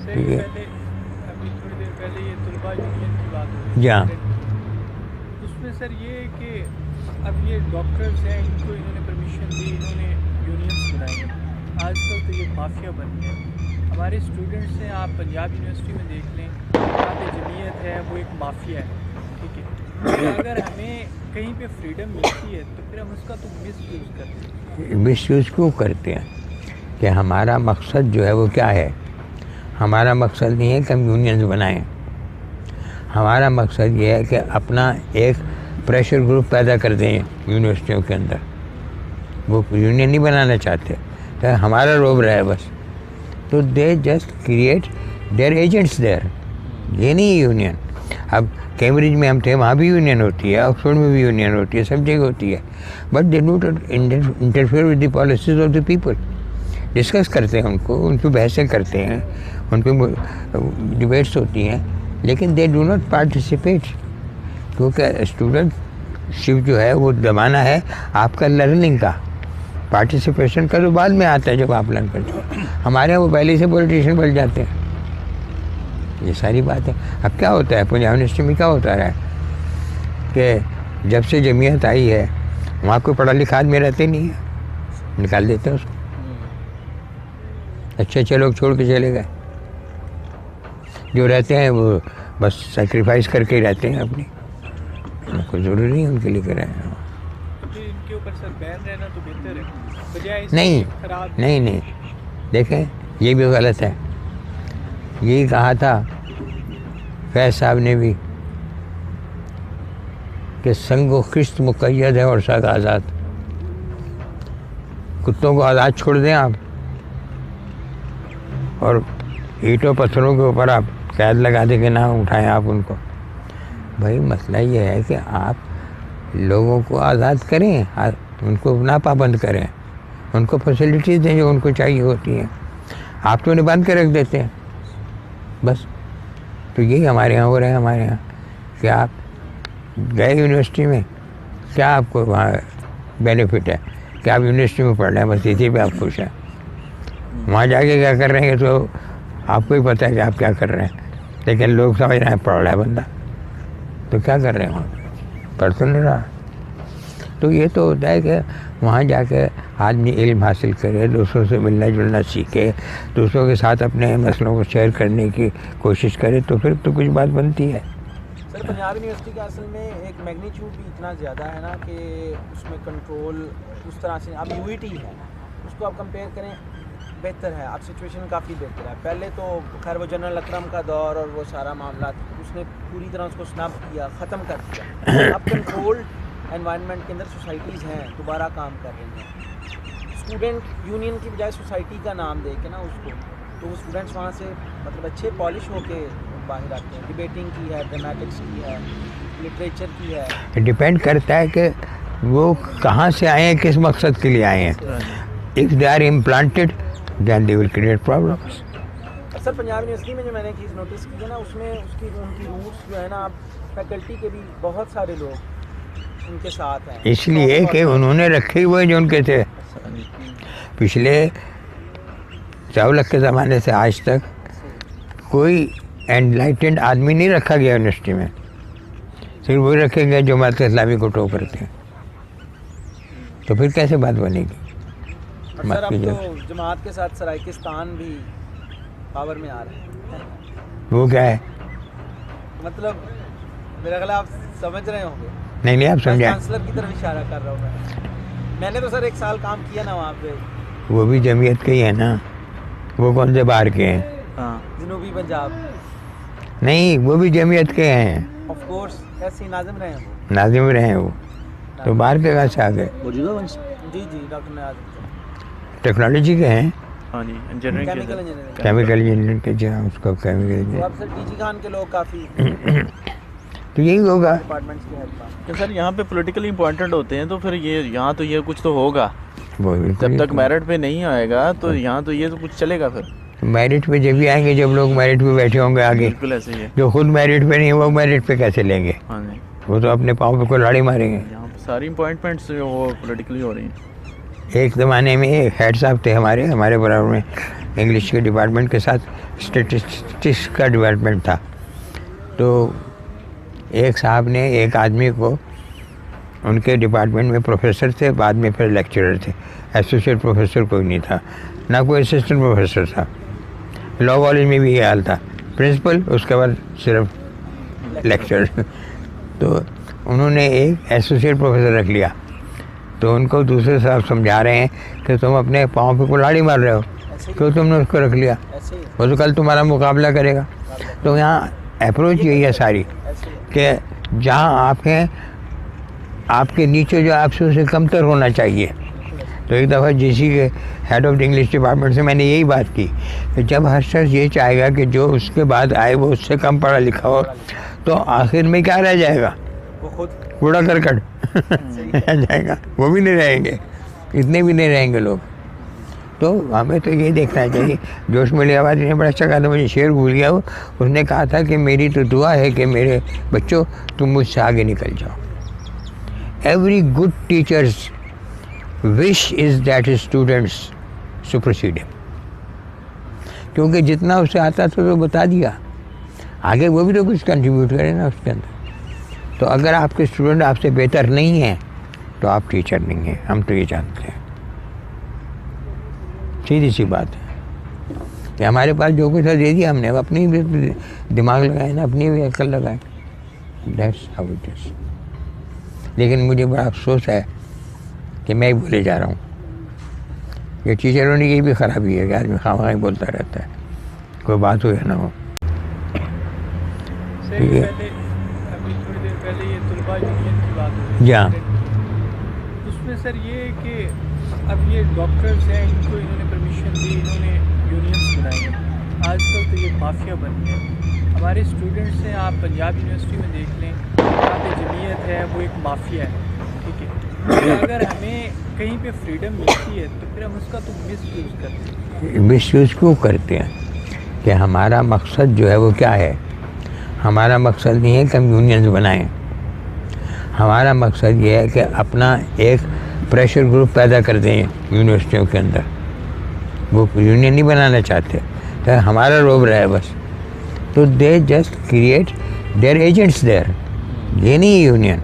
ठीक है। अभी थोड़ी देर पहले ये तुलबा यूनियन की बात हो रही जी हाँ। उसमें सर ये है कि अब ये डॉक्टर्स हैं, इनको इन्होंने परमिशन दी, इन्होंने यूनियंस बनाई हैं। आजकल तो ये माफिया बन गए हैं। हमारे स्टूडेंट्स हैं, आप पंजाब यूनिवर्सिटी में देख लें, यहाँ पे जमीयत है, वो एक माफिया है। ठीक है, तो अगर हमें कहीं पे फ्रीडम मिलती है तो फिर हम उसका तो मिस यूज़ करते हैं। मिस यूज़ क्यों करते हैं कि हमारा मकसद जो है वो क्या है? हमारा मकसद नहीं है कि हम यूनियंस बनाएं। हमारा मकसद ये है कि अपना एक प्रेशर ग्रुप पैदा कर दें यूनिवर्सिटियों के अंदर। वो यूनियन नहीं बनाना चाहते, तो हमारा रोब रहा है बस। तो they just create their agents there. ये नहीं यूनियन। अब कैम्ब्रिज में हम थे, वहाँ भी यूनियन होती है, ऑक्सफोर्ड में भी यूनियन होती है, सब जगह होती है। But they don't interfere with the policies of the people. Discuss करते हैं उनको, उनकी बहसें करते हैं, उनकी डिबेट्स होती हैं, लेकिन दे डू नॉट पार्टिसिपेट। क्योंकि स्टूडेंटशिप जो है वो ज़माना है आपका लर्निंग का। पार्टिसिपेशन का तो बाद में आता है जब आप लर्न करते हो। हमारे यहाँ वो पहले से पॉलिटिशियन बन जाते हैं। ये सारी बात है। अब क्या होता है पंजाब यूनिवर्सिटी में, क्या होता रहा है कि जब से जमीयत आई है वहाँ कोई पढ़ा लिखा आदमी रहते नहीं है, निकाल देते हैं उसको। अच्छे अच्छे लोग छोड़ के चले गए। जो रहते हैं वो बस सेक्रीफाइस करके ही रहते हैं अपनी, कोई ज़रूरी नहीं उनके लिए करें। तो इनके ऊपर सर बैन रहना तो बेहतर है, बजाय नहीं खराब। नहीं नहीं, देखें ये भी गलत है। यही कहा था फैज़ साहब ने भी कि संगो खिस्त मुक़य्यद है और सग आज़ाद। कुत्तों को आज़ाद छोड़ दें आप, और ईंटों पत्थरों के ऊपर आप कैद लगा दे के ना उठाएं आप उनको। भाई मसला ये है कि आप लोगों को आज़ाद करें, उनको ना पाबंद करें, उनको फैसिलिटीज़ दें जो उनको चाहिए होती हैं। आप तो उन्हें बंद कर रख देते हैं बस। तो यही हमारे यहाँ हो रहा है। हमारे यहाँ कि आप गए यूनिवर्सिटी में, क्या आपको वहाँ बेनिफिट है कि आप यूनिवर्सिटी में पढ़ रहे हैं, बस इसी पे आप खुश हैं। वहाँ जाके क्या कर रहे हैं तो आपको ही पता है कि आप क्या कर रहे हैं, लेकिन लोग समझ रहे हैं पढ़ रहा है बंदा, तो क्या कर रहे हैं वहाँ? पढ़ तो नहीं रहा। तो ये तो होता है कि वहाँ जाके आदमी इल्म हासिल करे, दूसरों से मिलना जुलना सीखे, दूसरों के साथ अपने मसलों को शेयर करने की कोशिश करे, तो फिर तो कुछ बात बनती है। सर पंजाब यूनिवर्सिटी का असल में एक मैग्नीट्यूड भी इतना ज़्यादा है ना कि उसमें कंट्रोल उस तरह से, अब यूईटी है उसको आप कंपेयर करें बेहतर है, अब सिचुएशन काफ़ी बेहतर है। पहले तो खैर वो जनरल अकरम का दौर और वो सारा मामला उसने पूरी तरह उसको स्नब किया, ख़त्म कर दिया। अब कंट्रोल्ड एनवायरनमेंट के अंदर सोसाइटीज़ हैं, दोबारा काम कर रही हैं। स्टूडेंट यूनियन की बजाय सोसाइटी का नाम दे के ना उसको, तो वो स्टूडेंट्स वहाँ से मतलब अच्छे पॉलिश होके बाहर आते हैं। डिबेटिंग की है, ड्रामेटिक्स की है, लिटरेचर की है। डिपेंड करता है कि वो कहाँ से आए हैं, किस मकसद के लिए आए हैं। If they are implanted then they will create problems. Sir Punjab university में जो मैंने चीज़ नोटिस की है ना, उसमें उनकी रूट्स जो है ना, अब फैकल्टी के भी बहुत सारे लोग उनके साथ हैं, इसलिए कि उन्होंने रखे हुए जो उनके थे पिछले 4 के ज़माने से आज तक कोई एनलाइटेंड आदमी नहीं रखा गया यूनिवर्सिटी में। सिर्फ वही रखे गए जो जमात इस्लामी को टो करते हैं। तो फिर कैसे बात बनेगी? सर अब तो जमात के साथ सराइकिस्तान भी पावर में आ रहा है। वो क्या है? मतलब मेरा ख्याल आप समझ रहे होंगे। नहीं आप समझाएं। चांसलर की तरफ इशारा कर रहा हूँ मैंने तो सर 1 साल काम किया ना वहाँ पे। वो भी जमीयत के ही है ना। वो कौन से बाहर के हैं? हाँ, जनूबी पंजाब। नहीं, वो भी जमीयत के हैं। ऑफ कोर्स ऐसे ही नाजिम रहे हैं वो। नाजिम रहे हैं वो, तो बाहर के कहाँ से आ गए? मौजूदा वंश। जी डॉक्टर नाजिम टेक्नोलॉजी के हैं। हाँ जी, इंजीनियरिंग केमिकल इंजीनियरिंग के जो उसको केमिकल तो इंजीनियरिंग। अब सर डीजी खान के लोग काफ़ी तो यही होगा। डिपार्टमेंट्स की हेल्प। तो सर यहाँ पे पॉलिटिकली इंपॉर्टेंट होते हैं, तो फिर ये यहाँ तो ये कुछ तो होगा। वो जब तक मेरिट पे नहीं आएगा तो यहाँ तो ये तो कुछ चलेगा। फिर मेरिट पे जब भी आएंगे जब लोग मेरिट पे बैठे होंगे आगे। बिल्कुल ऐसे ही है। जो खुद मेरिट पे नहीं वो मेरिट पे कैसे लेंगे? हाँ जी, वो तो अपने पाँव पे कुल्हाड़ी मारेंगे। यहाँ पे सारी अपॉइंटमेंट्स जो वो पॉलिटिकली हो रही हैं। एक ज़माने में एक हेड साहब थे हमारे बराबर में, इंग्लिश के डिपार्टमेंट के साथ स्टेटिस्टिक्स का डिपार्टमेंट था। तो एक साहब ने एक आदमी को, उनके डिपार्टमेंट में प्रोफेसर थे, बाद में फिर लेक्चरर थे, एसोसिएट प्रोफेसर कोई नहीं था, ना कोई असिस्टेंट प्रोफेसर था। लॉ कॉलेज में भी ये हाल था, प्रिंसिपल, उसके बाद सिर्फ लेक्चरर। तो उन्होंने एक एसोसिएट प्रोफेसर रख लिया। तो उनको दूसरे साहब समझा रहे हैं कि तुम अपने पाँव पे कुल्हाड़ी मार रहे हो, क्यों तुमने उसको रख लिया, वो तो कल तुम्हारा मुकाबला करेगा। तो यहाँ अप्रोच यही है सारी कि जहाँ आप हैं, आपके नीचे जो आपसे उसे कमतर होना चाहिए। तो एक दफ़ा जीसी के head of the English department से मैंने यही बात की कि जब हर शख्स ये चाहेगा कि जो उसके बाद आए वो उससे कम पढ़ा लिखा हो, तो आखिर में क्या रह जाएगा, वो खुद कूड़ा करकट रह जाएगा, वो भी नहीं रहेंगे, इतने भी नहीं रहेंगे लोग। तो हमें तो ये देखना चाहिए। जोश मिली आवाज़ ने बड़ा अच्छा कहा था, मुझे शेर भूल गया वो, उसने कहा था कि मेरी तो दुआ है कि मेरे बच्चों तुम मुझसे आगे निकल जाओ। Every good teachers wish is that students supersede him, क्योंकि जितना उससे आता था तो बता दिया, आगे वो भी तो कुछ कंट्रीब्यूट करे ना उसके अंदर। तो अगर आपके स्टूडेंट आपसे बेहतर नहीं हैं तो आप टीचर नहीं हैं, हम तो ये जानते हैं, सीधी सी बात है कि हमारे पास जो कुछ दे दिया हमने, अपनी भी दिमाग लगाए ना, अपनी भी अकल लगाए, दैट्स हाउ इट इज। लेकिन मुझे बड़ा अफसोस है कि मैं ही बोले जा रहा हूँ। ये टीचरों ने की भी खराबी है कि आदमी खामखा बोलता रहता है, कोई बात हो या ना हो। सर पहले अभी थोड़ी देर पहले ये तुलबा यूनियन की बात हो रही हाँ। उसमें सर ये है कि अब ये डॉक्टर्स हैं, इनको इन्होंने परमिशन दी, इन्होंने यूनियंस बनाई हैं। आजकल तो ये माफिया बन गए हैं। हमारे स्टूडेंट्स हैं, आप पंजाब यूनिवर्सिटी में देख लें, यहाँ पे जमीयत है, वो एक माफिया है, ठीक है। तो अगर हमें कहीं पे फ्रीडम मिलती है तो फिर हम उसका तो मिसयूज़ करते हैं। मिसयूज़ क्यों करते हैं कि हमारा मकसद जो है वो क्या है। हमारा मकसद नहीं है कि हम यूनियंस बनाएं, हमारा मकसद ये है कि अपना एक प्रेशर ग्रुप पैदा कर दें यूनिवर्सिटियों के अंदर। वो यूनियन नहीं बनाना चाहते, तो हमारा रोब रहा है बस। तो they just create their agents there, ये नहीं यूनियन।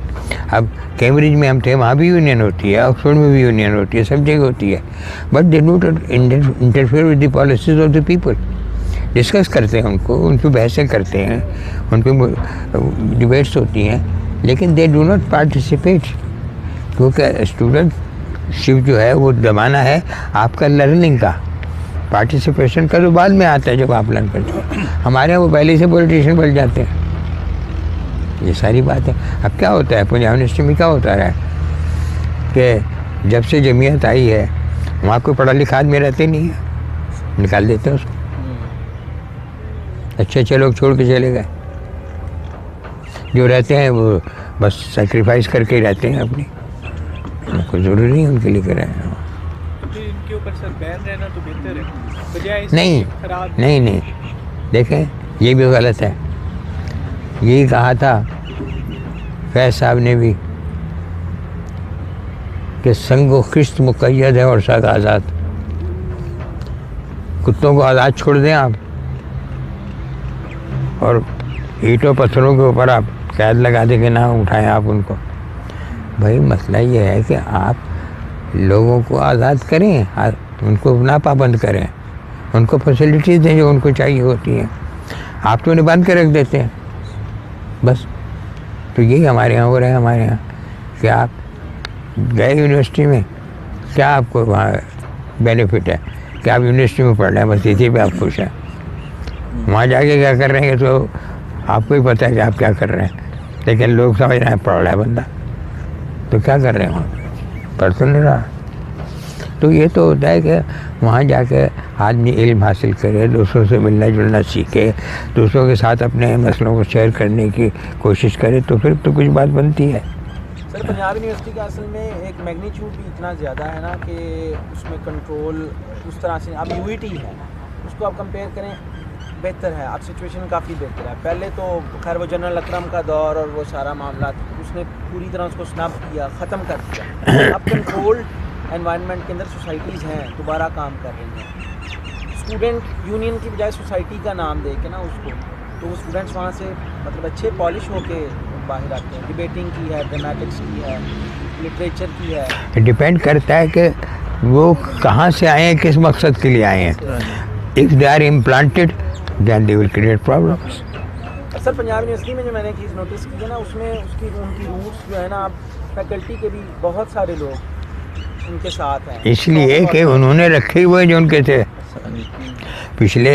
अब कैम्ब्रिज में हम थे, वहाँ भी यूनियन होती है, ऑक्सफोर्ड में भी यूनियन होती है, सब जगह होती है, but they don't interfere with the policies of the people. Discuss करते हैं उनको, उन पर बहसें करते हैं, उन पर डिबेट्स होती हैं, लेकिन दे डू नॉट पार्टिसिपेट, क्योंकि स्टूडेंटशिप जो है वो ज़माना है आपका लर्निंग का, पार्टिसिपेशन का तो बाद में आता है जब आप लर्न करते हो। हमारे यहाँ वो पहले से पॉलिटिशियन बन जाते हैं, ये सारी बात है। अब क्या होता है पंजाब यूनिवर्सिटी में, क्या होता है कि जब से जमीयत आई है वहाँ कोई पढ़ा लिखा आदमी रहते नहीं है, निकाल देते हैं उसको, अच्छे लोग छोड़ के चले गए। जो रहते हैं वो बस सेक्रीफाइस करके ही रहते हैं अपनी, कोई ज़रूरी नहीं उनके लिए करें। तो फिर इनके ऊपर सर बैन रहना तो बेहतर है, बजाय इसके नहीं खराब। नहीं, देखें ये भी गलत है। यही कहा था फैज साहब ने भी कि संगो खिस्त मुक़य्यद है और सग आज़ाद। कुत्तों को आज़ाद छोड़ दें आप, और ईंटों पत्थरों के ऊपर आप कैद लगा दे के ना उठाएं आप उनको। भाई मसला ये है कि आप लोगों को आज़ाद करें, उनको ना पाबंद करें, उनको फैसिलिटीज़ दें जो उनको चाहिए होती हैं। आप तो उन्हें बंद कर रख देते हैं बस। तो यही हमारे यहाँ हो रहा है। हमारे यहाँ कि आप गए यूनिवर्सिटी में, क्या आपको वहाँ बेनिफिट है कि आप यूनिवर्सिटी में पढ़ रहे हैं, बस इसी पे आप खुश हैं। वहाँ जाके क्या कर रहे हैं तो आपको ही पता है कि आप क्या कर रहे हैं, लेकिन लोग समझ रहे हैं पढ़ रहा है बंदा, तो क्या कर रहे हैं वहाँ, पढ़ तो नहीं रहा। तो ये तो होता है कि वहाँ जाके आदमी इल्म हासिल करे, दूसरों से मिलना जुलना सीखे, दूसरों के साथ अपने मसलों को शेयर करने की कोशिश करे, तो फिर तो कुछ बात बनती है। सर पंजाब यूनिवर्सिटी का असल में एक मैग्नीट्यूड भी इतना ज़्यादा है ना कि उसमें कंट्रोल उस तरह से, अब यूईटी है उसको आप कंपेयर करें बेहतर है, अब सिचुएशन काफ़ी बेहतर है। पहले तो खैर वो जनरल अकरम का दौर और वो सारा मामला उसने पूरी तरह उसको स्नब किया, ख़त्म कर दिया। अब कंट्रोल एनवायरनमेंट के अंदर सोसाइटीज़ हैं दोबारा काम कर रही हैं। स्टूडेंट यूनियन की बजाय सोसाइटी का नाम दे के ना उसको, तो वो स्टूडेंट्स वहाँ से मतलब अच्छे पॉलिश होके बाहर आते हैं। डिबेटिंग की है, ड्रामेटिक्स की है, लिटरेचर की है। डिपेंड करता है कि वो कहाँ से आए हैं, किस मकसद के लिए आए हैं। If they are implanted then they will create problems. Sir Punjab university में जो मैंने चीज़ नोटिस की है ना, उसमें उनकी रूट्स जो है ना, आप फैकल्टी के भी बहुत सारे लोग उनके साथ हैं, इसलिए कि उन्होंने रखे हुए जो उनके थे पिछले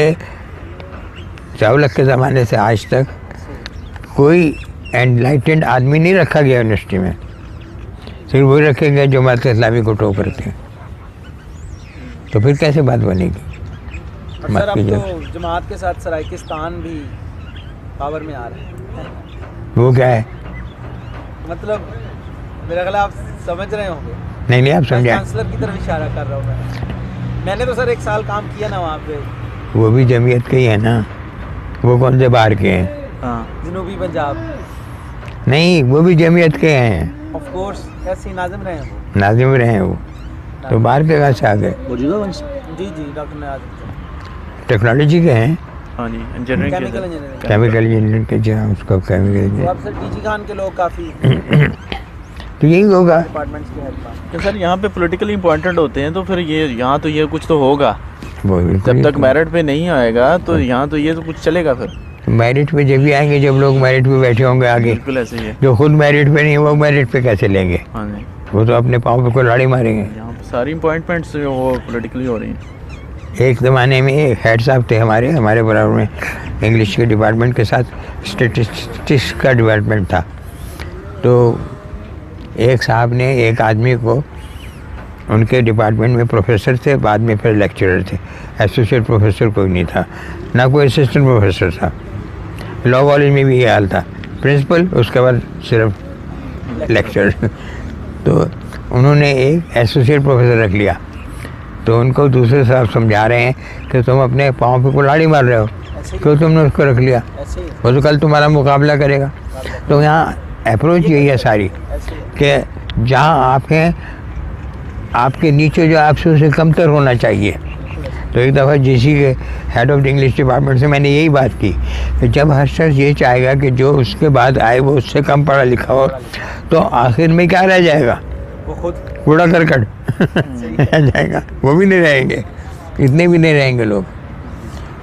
4 के ज़माने से आज तक कोई एनलाइटेंड आदमी नहीं रखा गया यूनिवर्सिटी में, सिर्फ वही रखे गए जो जमात इस्लामी को टॉप करते हैं। तो फिर कैसे बात बनेगी? और सर अब तो जमात के साथ सराइकिस्तान भी पावर में आ रहे हैं। वो क्या है? मतलब मेरा ख्याल आप समझ रहे होंगे। नहीं आप समझाएं। चांसलर की तरफ इशारा कर रहा हूँ मैंने तो सर 1 साल काम किया ना वहाँ पे। वो भी जमीयत के ही है ना। वो कौन से बाहर के हैं? हाँ, जनूबी पंजाब। नहीं, वो भी जमीयत के हैं। ऑफ कोर्स ऐसे नाजिम रहे हैं वो। नाजिम रहे हैं वो, तो बाहर के कहाँ से आ गए? मौजूदा वंश। जी डॉक्टर नाजिम टेक्नोलॉजी के हैं, हाँ जी, engineering chemical engineering. Chemical engineering के, जहाँ उसको केमिकल तो इंजीनियरिंग। अब सर डीजी खान के लोग काफ़ी तो यही होगा। डिपार्टमेंट्स की हेल्प कि सर यहाँ पे पॉलिटिकली इंपॉर्टेंट होते हैं, तो फिर ये यहाँ तो ये कुछ तो होगा। वो जब तक मेरिट पे नहीं आएगा तो यहाँ तो ये तो कुछ चलेगा फिर। मेरिट पे जब भी आएंगे जब लोग मेरिट पे बैठे होंगे आगे। बिल्कुल ऐसे ही है। जो खुद मेरिट पे नहीं वो मेरिट पे कैसे लेंगे? हाँ जी, वो तो अपने पाँव पे कुल्हाड़ी मारेंगे। यहाँ पे सारी अपॉइंटमेंट्स वो पॉलिटिकली हो रही हैं। एक ज़माने में एक हेड साहब थे हमारे बराबर में, इंग्लिश के डिपार्टमेंट के साथ स्टेटिस्टिक्स का डिपार्टमेंट था। तो एक साहब ने एक आदमी को, उनके डिपार्टमेंट में प्रोफेसर थे, बाद में फिर लेक्चरर थे, एसोसिएट प्रोफेसर कोई नहीं था, ना कोई असिस्टेंट प्रोफेसर था। लॉ कॉलेज में भी ये हाल था, प्रिंसिपल उसके बाद सिर्फ लेक्चरर। तो उन्होंने एक एसोसिएट प्रोफेसर रख लिया। तो उनको दूसरे साहब समझा रहे हैं कि तुम अपने पाँव पे कुल्हाड़ी मार रहे हो, क्यों तुमने उसको रख लिया? वो तो कल तुम्हारा मुकाबला करेगा। तो यहाँ अप्रोच यही है सारी कि जहाँ आप हैं आपके नीचे जो आपसे उसे कमतर होना चाहिए। तो एक दफ़ा जीसी के head of the English department से मैंने यही बात की कि जब हर शख्स ये चाहेगा कि जो उसके बाद आए वो उससे कम पढ़ा लिखा हो, तो आखिर में क्या रह जाएगा? वो खुद कूड़ा करकट रह जाएगा। वो भी नहीं रहेंगे, इतने भी नहीं रहेंगे लोग।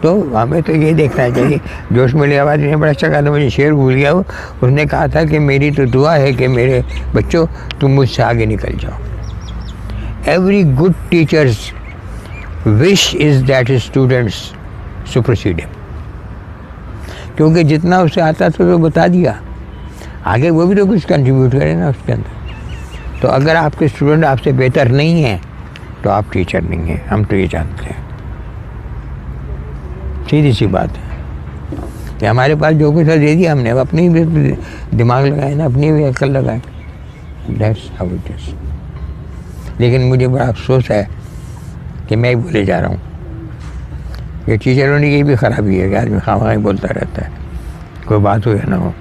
तो हमें तो ये देखना चाहिए। जोश मलियाबाद ने बड़ा अच्छा कहा था, मुझे शेर भूल गया वो, उसने कहा था कि मेरी तो दुआ है कि मेरे बच्चों तुम मुझसे आगे निकल जाओ। Every good teachers wish is that students supersede him, क्योंकि जितना उसे आता था तो बता दिया, आगे वो भी तो कुछ कंट्रीब्यूट करे ना उसके अंदर। तो अगर आपके स्टूडेंट आपसे बेहतर नहीं हैं तो आप टीचर नहीं हैं, हम तो ये जानते हैं। सीधी सी बात है कि हमारे पास जो कुछ दे दिया हमने, अपनी भी दिमाग लगाए ना, अपनी भी अक्ल लगाए। That's how it is. लेकिन मुझे बड़ा अफसोस है कि मैं ही बोले जा रहा हूँ। ये टीचरों की भी खराबी है कि आदमी खामा ही बोलता रहता है, कोई बात हो या ना हो।